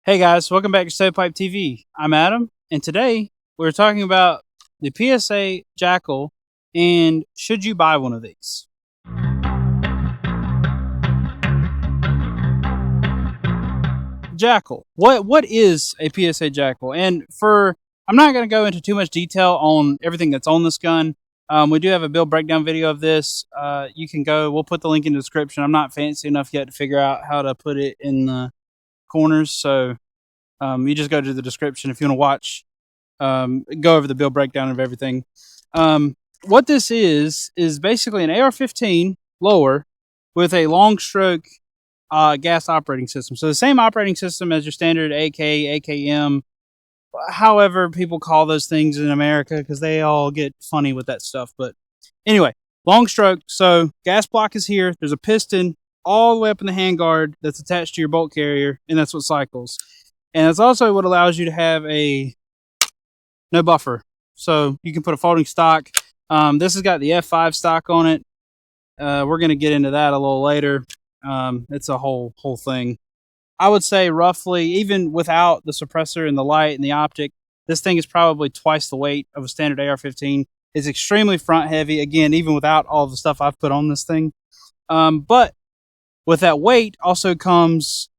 Hey guys, welcome back to Stovepipe TV. I'm Adam, and today we're talking about the PSA Jakl and should you buy one of these? Jakl. What is a PSA Jakl? And I'm not going to go into too much detail on everything that's on this gun. We do have a build breakdown video of this. You can go. We'll put the link in the description. I'm not fancy enough yet to figure out how to put it in the corners, so you just go to the description if you want to watch. Go over the build breakdown of everything. What this is basically an AR-15 lower with a long stroke gas operating system. So the same operating system as your standard AK, AKM, however people call those things in America, because they all get funny with that stuff. But anyway, long stroke. So gas block is here. There's a piston all the way up in the handguard that's attached to your bolt carrier, and that's what cycles. And it's also what allows you to have no buffer. So you can put a folding stock. This has got the F5 stock on it. We're going to get into that a little later. It's a whole thing. I would say roughly, even without the suppressor and the light and the optic, this thing is probably twice the weight of a standard AR-15. It's extremely front heavy, again, even without all the stuff I've put on this thing. But with that weight also comes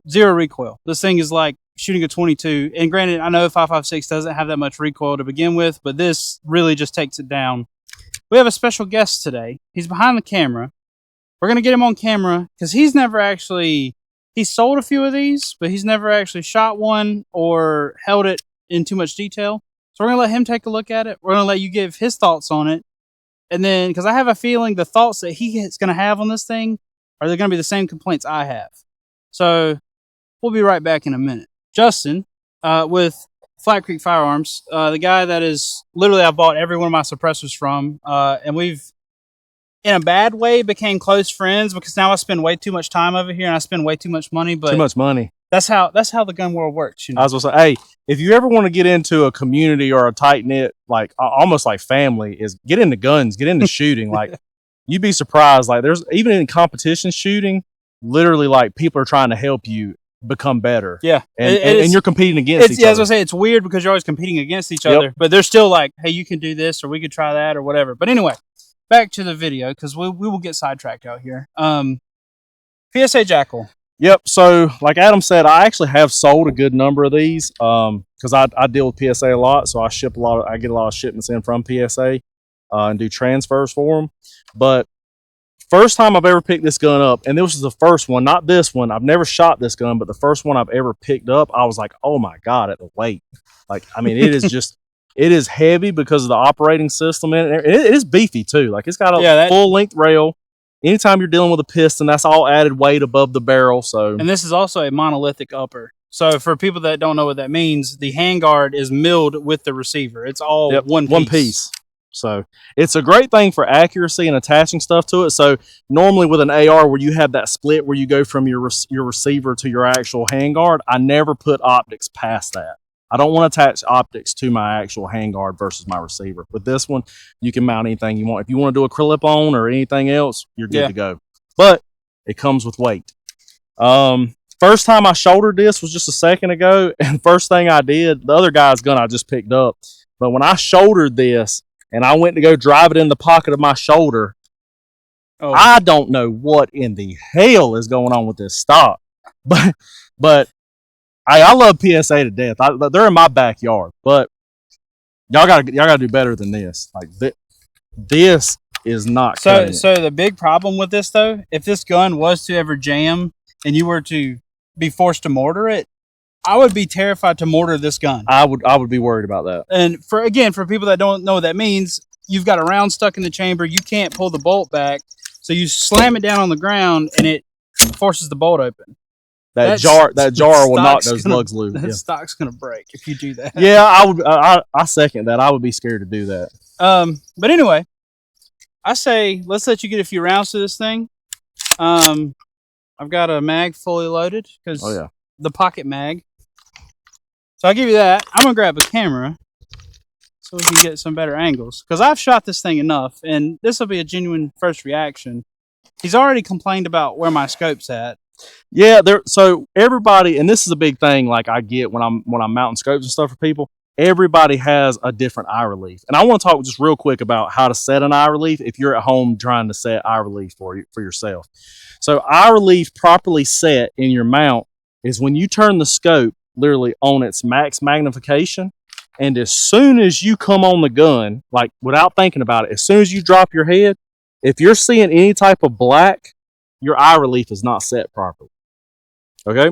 zero recoil. This thing is like shooting a 22. And granted, I know 5.56 doesn't have that much recoil to begin with, but this really just takes it down. We have a special guest today. He's behind the camera. We're going to get him on camera because he's sold a few of these, but he's never actually shot one or held it in too much detail. So we're going to let him take a look at it. We're going to let you give his thoughts on it. And then, because I have a feeling the thoughts that he is going to have on this thing are going to be the same complaints I have. So we'll be right back in a minute. Justin, with Flat Creek Firearms, the guy that is literally I bought every one of my suppressors from, and we've, in a bad way, became close friends because now I spend way too much time over here and I spend way too much money. But too much money. That's how the gun world works. You know? I was gonna say, hey, if you ever want to get into a community or a tight knit, like almost like family, is get into guns, get into shooting. Like you'd be surprised. Like there's even in competition shooting, literally like people are trying to help you become better. Yeah, and you're competing against each other. Yeah, as I say, it's weird because you're always competing against each other, but they're still like, hey, you can do this or we could try that or whatever. But anyway, back to the video because we will get sidetracked out here. PSA Jakl. Yep. So, like Adam said, I actually have sold a good number of these because I deal with PSA a lot, so I get a lot of shipments in from PSA and do transfers for them. But first time I've ever picked this gun up, and this was the first one, not this one. I've never shot this gun, but the first one I've ever picked up, I was like, oh my God, at the weight. Like, I mean, it is just, it is heavy because of the operating system. And it is beefy too. Like, it's got a full length rail. Anytime you're dealing with a piston, that's all added weight above the barrel. So, and this is also a monolithic upper. So for people that don't know what that means, the handguard is milled with the receiver. It's all one piece. So it's a great thing for accuracy and attaching stuff to it. So normally with an AR where you have that split where you go from your receiver to your actual handguard, I never put optics past that. I don't want to attach optics to my actual handguard versus my receiver. With this one, you can mount anything you want. If you want to do a clip-on or anything else, you're good to go. But it comes with weight. First time I shouldered this was just a second ago, and first thing I did, the other guy's gun I just picked up, but when I shouldered this, and I went to go drive it in the pocket of my shoulder, I don't know what in the hell is going on with this stock. But I love PSA to death. They're in my backyard. But y'all gotta do better than this. Like this is not. So the big problem with this though, if this gun was to ever jam and you were to be forced to mortar it, I would be terrified to mortar this gun. I would be worried about that. And for people that don't know what that means, you've got a round stuck in the chamber. You can't pull the bolt back. So you slam it down on the ground and it forces the bolt open. That jar will knock those lugs loose. That stock's going to break if you do that. Yeah, I second that. I would be scared to do that. But anyway, I say let's let you get a few rounds to this thing. I've got a mag fully loaded because the pocket mag. So I'll give you that. I'm going to grab a camera so we can get some better angles. Because I've shot this thing enough, and this will be a genuine first reaction. He's already complained about where my scope's at. Yeah, so everybody, and this is a big thing. Like I get when I'm mounting scopes and stuff for people. Everybody has a different eye relief, and I want to talk just real quick about how to set an eye relief if you're at home trying to set eye relief for yourself. So eye relief properly set in your mount is when you turn the scope literally on its max magnification, and as soon as you come on the gun, like without thinking about it, as soon as you drop your head, if you're seeing any type of black, your eye relief is not set properly. Okay,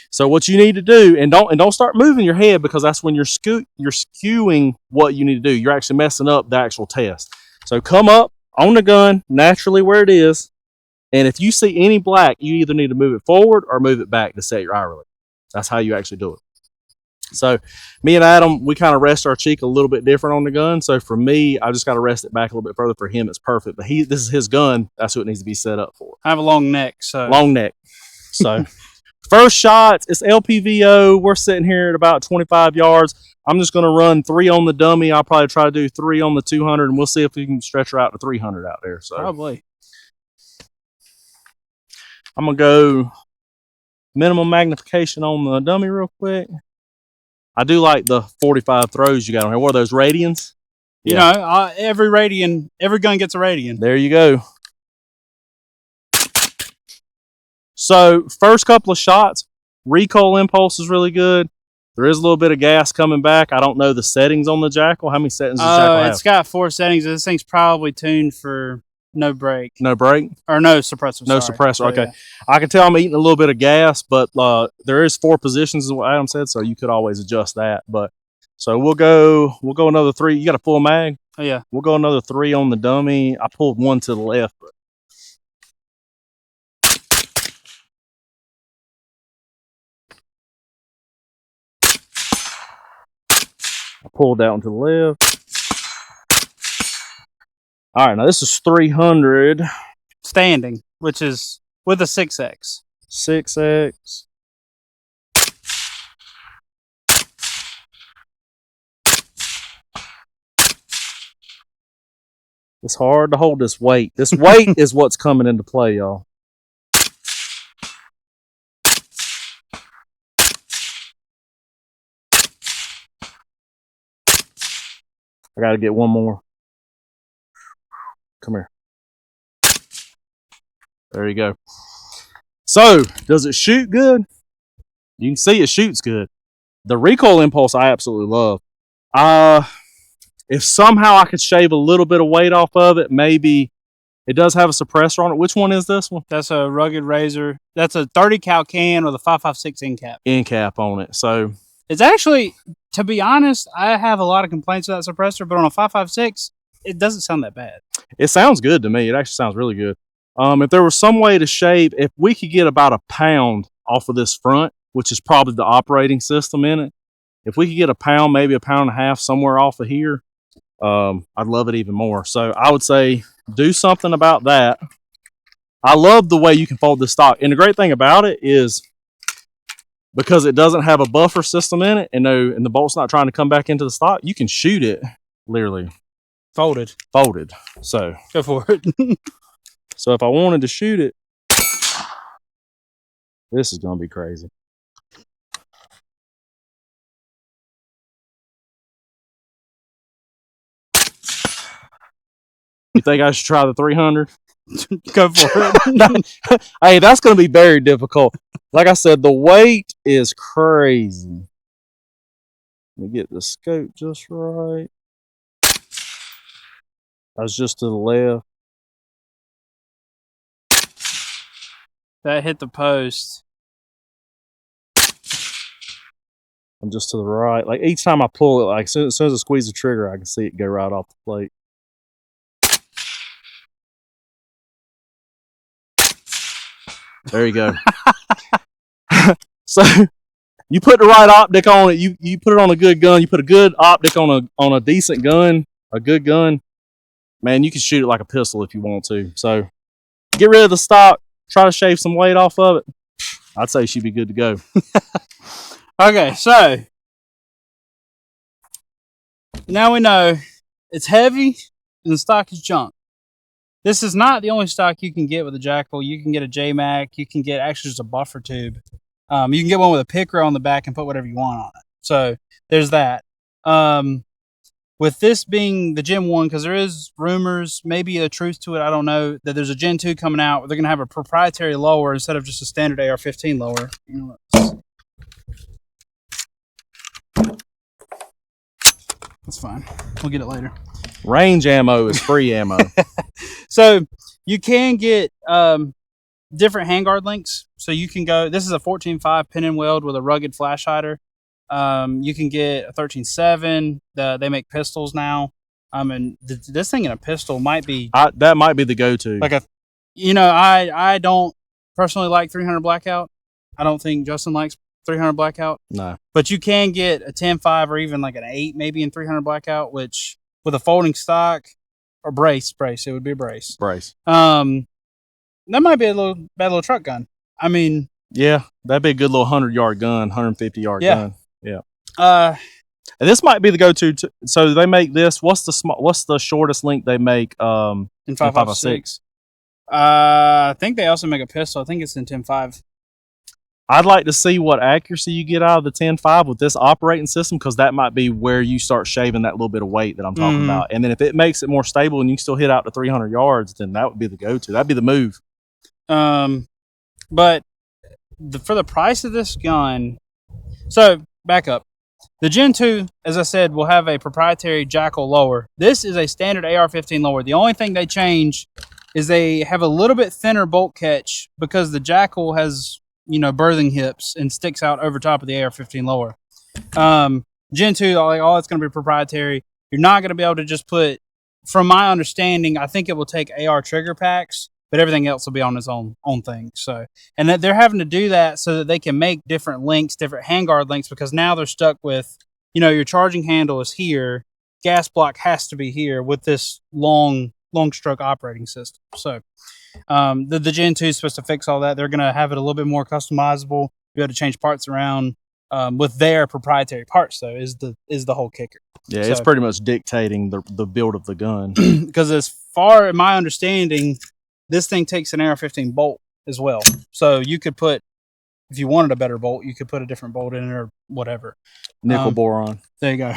so what you need to do, and don't start moving your head, because that's when you're skewing what you need to do. You're actually messing up the actual test. So come up on the gun naturally where it is, and if you see any black, you either need to move it forward or move it back to set your eye relief. That's how you actually do it. So me and Adam, we kind of rest our cheek a little bit different on the gun. So for me, I just got to rest it back a little bit further. For him, it's perfect. But this is his gun. That's what it needs to be set up for. I have a long neck, so long neck. So first shots, it's LPVO. We're sitting here at about 25 yards. I'm just going to run 3 on the dummy. I'll probably try to do 3 on the 200, and we'll see if we can stretch her out to 300 out there. So probably. I'm going to go minimum magnification on the dummy real quick. I do like the 45 throws you got on here. What are those, radians? You know, every gun gets a radian. There you go. So first couple of shots, recoil impulse is really good. There is a little bit of gas coming back. I don't know the settings on the Jakl. How many settings does Jakl have? It's got 4 settings. This thing's probably tuned for no brake. No brake? Or no suppressor. No suppressor. Okay. Yeah. I can tell I'm eating a little bit of gas, but there is 4 positions is what Adam said, so you could always adjust that. But so we'll go another 3. You got a full mag? Oh yeah. We'll go another 3 on the dummy. I pulled 1 to the left, but I pulled that one to the left. All right, now this is 300. Standing, which is with a 6X. 6X. It's hard to hold this weight. This weight is what's coming into play, y'all. I got to get one more. Come here. There you go. So, does it shoot good? You can see it shoots good. The recoil impulse I absolutely love. If somehow I could shave a little bit of weight off of it, maybe it does have a suppressor on it. Which one is this one? That's a Rugged Razor. That's a 30 cal can with a 5.56 end cap. End cap on it. So it's actually, to be honest, I have a lot of complaints with that suppressor, but on a 5.56, it doesn't sound that bad. It sounds good to me. It actually sounds really good. If there was some way to shave, if we could get about a pound off of this front, which is probably the operating system in it, if we could get a pound, maybe a pound and a half somewhere off of here, I'd love it even more. So I would say do something about that. I love the way you can fold this stock. And the great thing about it is because it doesn't have a buffer system in it and the bolt's not trying to come back into the stock, you can shoot it literally folded. So go for it. So if I wanted to shoot it, this is going to be crazy. You think I should try the 300? Go for it. Hey, that's going to be very difficult. Like I said, the weight is crazy. Let me get the scope just right. I was just to the left. That hit the post. I'm just to the right. Like each time I pull it, like as soon as I squeeze the trigger, I can see it go right off the plate. There you go. So you put the right optic on it. You put it on a good gun. You put a good optic on a decent gun, a good gun. Man, you can shoot it like a pistol if you want to. So get rid of the stock. Try to shave some weight off of it. I'd say she'd be good to go. Okay, so now we know it's heavy and the stock is junk. This is not the only stock you can get with a Jakl. You can get a J-Mac. You can get actually just a buffer tube. You can get one with a picker on the back and put whatever you want on it. So there's that. With this being the Gen 1, because there is rumors, maybe a truth to it, I don't know, that there's a Gen 2 coming out where they're going to have a proprietary lower instead of just a standard AR-15 lower. That's fine. We'll get it later. Range ammo is free ammo. So you can get different handguard links. So you can go, this is a 14.5 pin and weld with a rugged flash hider. You can get a 13.7. They make pistols now. And this thing in a pistol might be that might be the go-to. Like I don't personally like 300 blackout. I don't think Justin likes 300 blackout. No, but you can get a 10.5 or even like an 8 maybe in 300 blackout, which with a folding stock or brace, it would be a brace. That might be a bad little truck gun. I mean, yeah, that'd be a good little 100-yard gun, 150-yard gun. Yeah. And this might be the go-to. So they make this. What's the shortest link they make? In 5.56. I think they also make a pistol. I think it's in 10.5. I'd like to see what accuracy you get out of the 10.5 with this operating system, because that might be where you start shaving that little bit of weight that I'm talking about. And then if it makes it more stable and you can still hit out to 300 yards, then that would be the go-to. That'd be the move. But for the price of this gun, so back up. The Gen 2, as I said, will have a proprietary Jakl lower. This is a standard AR-15 lower. The only thing they change is they have a little bit thinner bolt catch because the Jakl has, birthing hips and sticks out over top of the AR-15 lower. Gen 2, all it's going to be proprietary. You're not going to be able to just put, from my understanding, I think it will take AR trigger packs, but everything else will be on its own thing. So, and that they're having to do that so that they can make different links, different handguard links, because now they're stuck with, your charging handle is here, gas block has to be here with this long stroke operating system. So, the Gen 2 is supposed to fix all that. They're going to have it a little bit more customizable, be able to change parts around with their proprietary parts. Though is the whole kicker. Yeah, it's pretty much dictating the build of the gun. Because as far as my understanding, this thing takes an AR-15 bolt as well. So you could put, if you wanted a better bolt, you could put a different bolt in it or whatever. Nickel boron. There you go.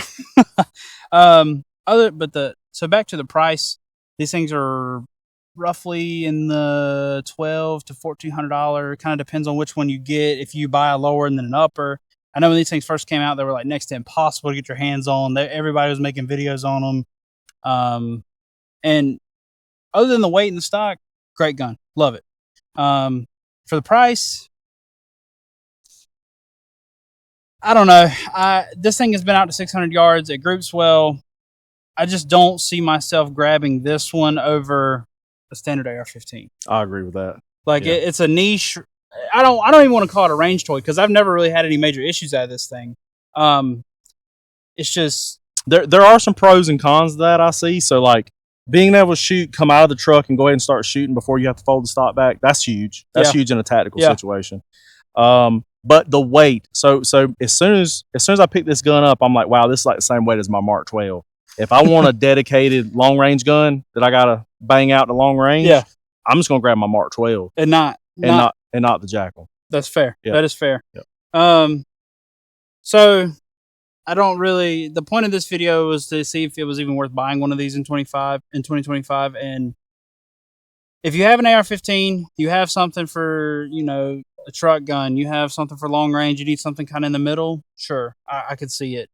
So back to the price. These things are roughly in the $1,200 to $1,400. Kind of depends on which one you get. If you buy a lower and then an upper. I know when these things first came out, they were like next to impossible to get your hands on. Everybody was making videos on them. And other than the weight and the stock, great gun. Love it. For the price, I don't know. This thing has been out to 600 yards. It groups well. I just don't see myself grabbing this one over a standard AR-15. I agree with that. It's a niche. I don't even want to call it a range toy because I've never really had any major issues out of this thing. It's just there are some pros and cons to that I see. So being able to come out of the truck and go ahead and start shooting before you have to fold the stock back, that's huge. That's huge in a tactical situation. But the weight. So as soon as I pick this gun up, I'm like, wow, this is like the same weight as my Mark 12. If I want a dedicated long range gun that I gotta bang out the long range, I'm just gonna grab my Mark 12 and not the Jakl. That's fair. Yep. That is fair. Yep. So I don't really. The point of this video was to see if it was even worth buying one of these in 2025. And if you have an AR-15, you have something for a truck gun, you have something for long range, you need something kind of in the middle. Sure, I could see it.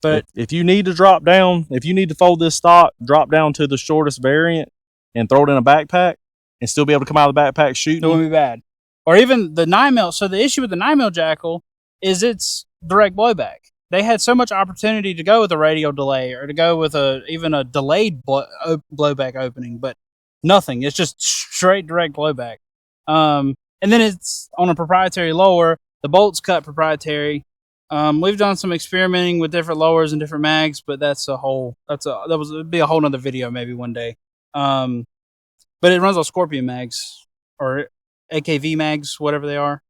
But if you need to drop down, if you need to fold this stock, drop down to the shortest variant and throw it in a backpack and still be able to come out of the backpack shooting, it wouldn't be bad. Or even the 9mm. So the issue with the 9mm Jakl is it's direct blowback. They had so much opportunity to go with a radial delay or to go with even a delayed blowback opening, but nothing. It's just straight direct blowback. And then it's on a proprietary lower. The bolt's cut proprietary. We've done some experimenting with different lowers and different mags, but it'd be a whole nother video maybe one day. But it runs on Scorpion mags or AKV mags, whatever they are.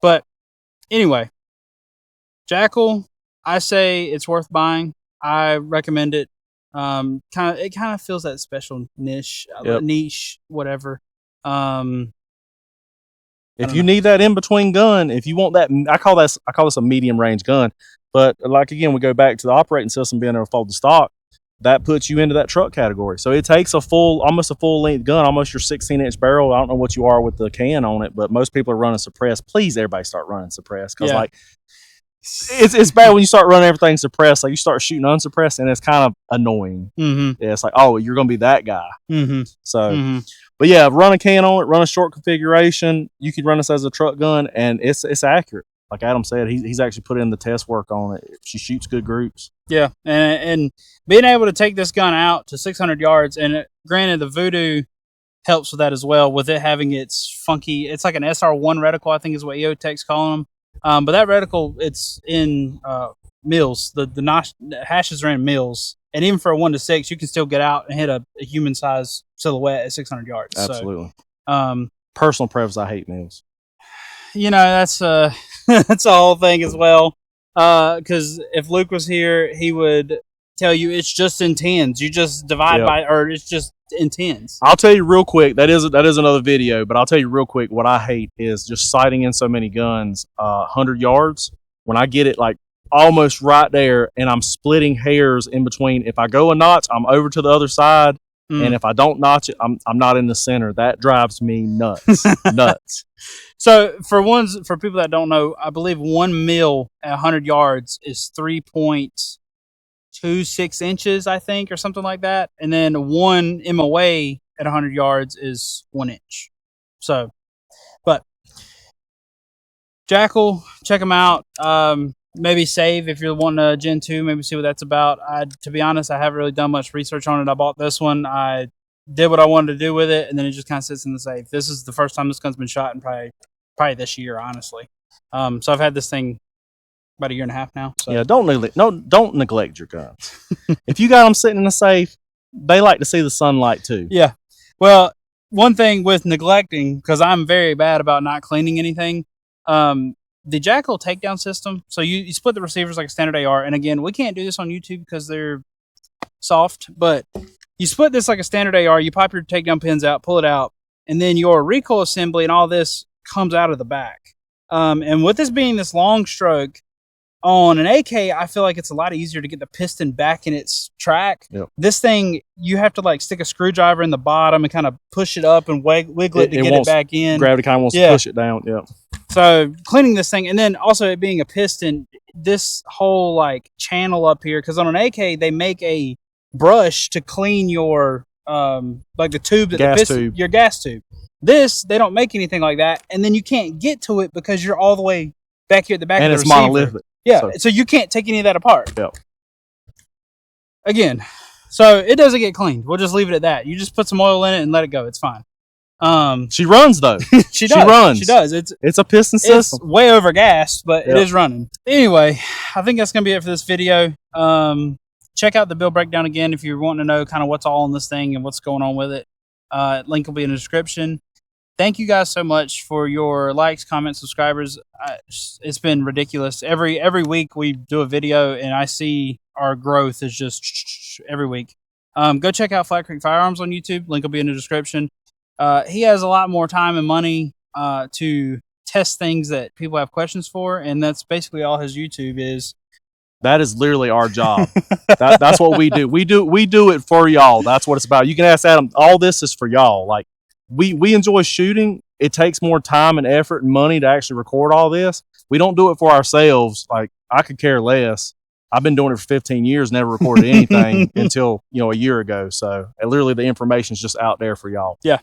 But anyway, Jakl, I say it's worth buying. I recommend it. It kind of feels that special niche, whatever. If you need that in between gun, if you want that, I call this a medium range gun. But like again, we go back to the operating system being able to fold the stock. That puts you into that truck category. So it takes almost a full length gun, almost your 16-inch barrel. I don't know what you are with the can on it, but most people are running suppressed. Please, everybody start running suppressed, because like it's bad when you start running everything suppressed. Like you start shooting unsuppressed, and it's kind of annoying. Mm-hmm. Yeah, it's like, oh, you're going to be that guy. Mm-hmm. So, but yeah, run a can on it, run a short configuration. You could run this as a truck gun, and it's accurate. Like Adam said, he's actually put in the test work on it. She shoots good groups. Yeah, and being able to take this gun out to 600 yards, and granted, the Voodoo helps with that as well, with it having its funky, it's like an SR1 reticle, I think is what EOTech's calling them. But that reticle, it's in mils. The hashes are in mils. And even for a 1 to 6, you can still get out and hit a human-sized silhouette at 600 yards. Absolutely. So, personal preference, I hate mils. That's that's a whole thing as well. Because if Luke was here, he would tell you it's just in tens. You just divide by, or it's just in tens. I'll tell you real quick. That is another video, but I'll tell you real quick. What I hate is just sighting in so many guns, 100 yards. When I get it like almost right there, and I'm splitting hairs in between. If I go a notch, I'm over to the other side, and if I don't notch it, I'm not in the center. That drives me nuts. Nuts. So for people that don't know, I believe 1 mil at 100 yards is 3.26 inches, I think, or something like that. And then 1 MOA at 100 yards is 1 inch. So, but Jakl, check them out. Maybe save if you're wanting a Gen 2, maybe see what that's about. To be honest, I haven't really done much research on it. I bought this one. I did what I wanted to do with it, and then it just kind of sits in the safe. This is the first time this gun's been shot in probably this year, honestly. So I've had this thing about 1.5 years now. So. Yeah, don't neglect your guns. If you got them sitting in the safe, they like to see the sunlight too. Yeah. Well, one thing with neglecting, because I'm very bad about not cleaning anything, the Jakl takedown system, so you split the receivers like a standard AR, and again, we can't do this on YouTube because they're soft, but you split this like a standard AR, you pop your takedown pins out, pull it out, and then your recoil assembly and all this comes out of the back. And with this being this long stroke, on an AK, I feel like it's a lot easier to get the piston back in its track. Yep. This thing, you have to like stick a screwdriver in the bottom and kind of push it up and wiggle it to get it back in. Gravity kind of wants to push it down. Yeah. So cleaning this thing, and then also it being a piston, this whole like channel up here, because on an AK they make a brush to clean your like the tube that your gas tube. This, they don't make anything like that, and then you can't get to it because you're all the way back here at the back. And of the receiver. Monolithic. Yeah, so you can't take any of that apart. Yep. Again, so it doesn't get cleaned. We'll just leave it at that. You just put some oil in it and let it go. It's fine. She runs though. She runs. She does. It's a piston system. It's way over gassed, but it is running. Anyway, I think that's gonna be it for this video. Check out the build breakdown again if you're wanting to know kind of what's all on this thing and what's going on with it. Link will be in the description. Thank you guys so much for your likes, comments, subscribers. It's been ridiculous. Every week we do a video, and I see our growth is just every week. Go check out Flat Creek Firearms on YouTube. Link will be in the description. He has a lot more time and money to test things that people have questions for, and that's basically all his YouTube is. That is literally our job. That's what we do. We do it for y'all. That's what it's about. You can ask Adam. All this is for y'all. Like we enjoy shooting. It takes more time and effort and money to actually record all this. We don't do it for ourselves. Like I could care less. I've been doing it for 15 years, never recorded anything until a year ago. So literally the information's just out there for y'all. Yeah.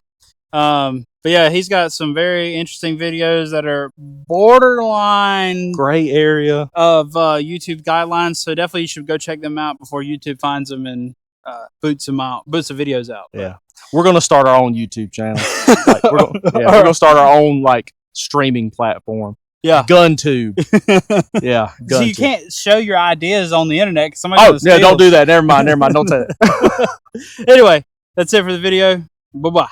But yeah, he's got some very interesting videos that are borderline gray area of YouTube guidelines. So definitely you should go check them out before YouTube finds them and boots the videos out. Yeah, we're gonna start our own YouTube channel. We're gonna start our own streaming platform. Yeah, GunTube. Yeah, GunTube. So you can't show your ideas on the internet. Don't do that. Never mind. Don't say that. Anyway, that's it for the video. Bye bye.